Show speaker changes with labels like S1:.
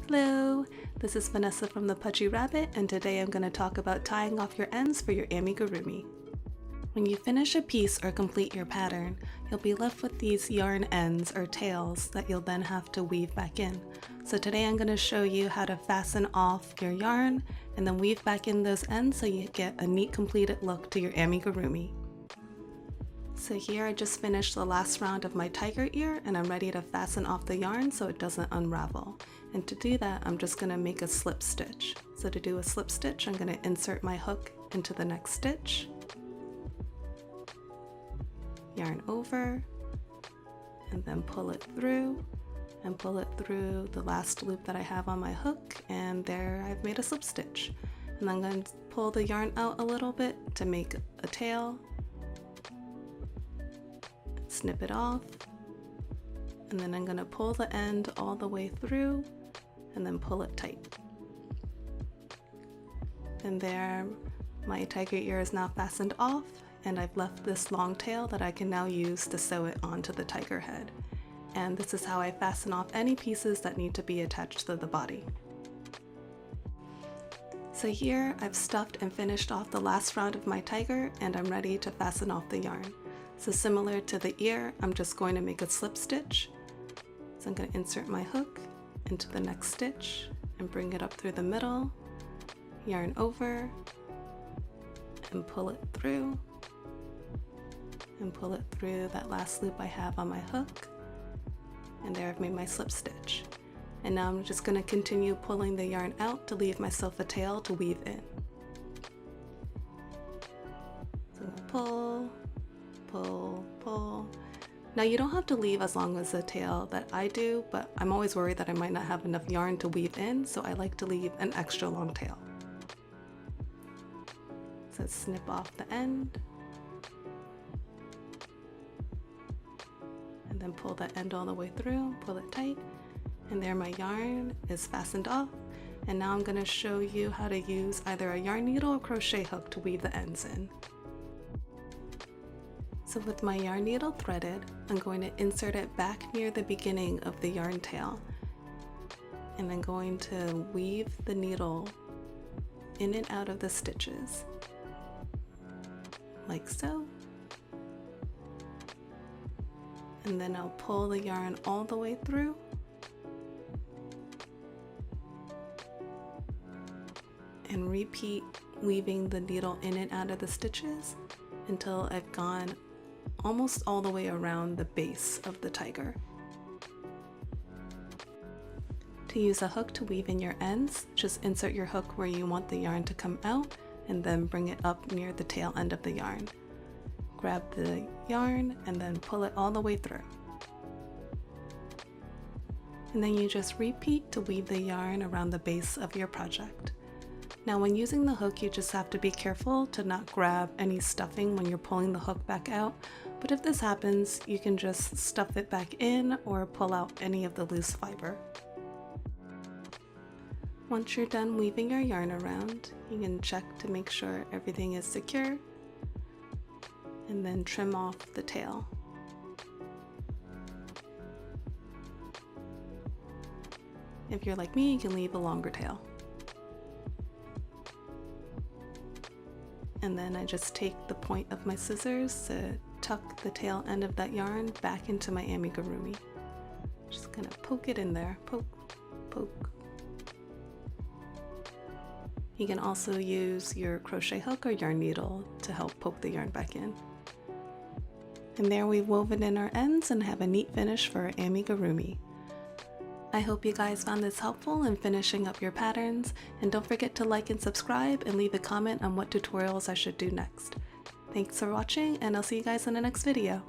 S1: Hello, this is Vanessa from the Pudgy Rabbit, and today I'm going to talk about tying off your ends for your amigurumi. When you finish a piece or complete your pattern, you'll be left with these yarn ends or tails that you'll then have to weave back in. So today I'm going to show you how to fasten off your yarn and then weave back in those ends so you get a neat completed look to your amigurumi. So here I just finished the last round of my tiger ear and I'm ready to fasten off the yarn so it doesn't unravel. And to do that, I'm just going to make a slip stitch. So to do a slip stitch, I'm going to insert my hook into the next stitch, yarn over, and then pull it through, and pull it through the last loop that I have on my hook, and there I've made a slip stitch. And I'm going to pull the yarn out a little bit to make a tail, snip it off, and then I'm going to pull the end all the way through and then pull it tight. And there, my tiger ear is now fastened off, and I've left this long tail that I can now use to sew it onto the tiger head. And this is how I fasten off any pieces that need to be attached to the body. So here I've stuffed and finished off the last round of my tiger, and I'm ready to fasten off the yarn. So similar to the ear, I'm just going to make a slip stitch. So I'm going to insert my hook into the next stitch and bring it up through the middle, yarn over, and pull it through, and pull it through that last loop I have on my hook. And there I've made my slip stitch. And now I'm just going to continue pulling the yarn out to leave myself a tail to weave in. So pull, pull, pull. Now you don't have to leave as long as the tail that I do, but I'm always worried that I might not have enough yarn to weave in, so I like to leave an extra long tail. So snip off the end, and then pull the end all the way through, pull it tight, and there my yarn is fastened off. And now I'm going to show you how to use either a yarn needle or crochet hook to weave the ends in. So with my yarn needle threaded, I'm going to insert it back near the beginning of the yarn tail, and I'm going to weave the needle in and out of the stitches, like so. And then I'll pull the yarn all the way through, and repeat weaving the needle in and out of the stitches until I've gone almost all the way around the base of the tiger. To use a hook to weave in your ends, just insert your hook where you want the yarn to come out and then bring it up near the tail end of the yarn. Grab the yarn and then pull it all the way through. And then you just repeat to weave the yarn around the base of your project. Now when using the hook, you just have to be careful to not grab any stuffing when you're pulling the hook back out, but if this happens, you can just stuff it back in or pull out any of the loose fiber. Once you're done weaving your yarn around, you can check to make sure everything is secure, and then trim off the tail. If you're like me, you can leave a longer tail. And then I just take the point of my scissors to tuck the tail end of that yarn back into my amigurumi. Just gonna poke it in there, poke, poke. You can also use your crochet hook or yarn needle to help poke the yarn back in. And there we've woven in our ends and have a neat finish for our amigurumi. I hope you guys found this helpful in finishing up your patterns, and don't forget to like and subscribe and leave a comment on what tutorials I should do next. Thanks for watching, and I'll see you guys in the next video.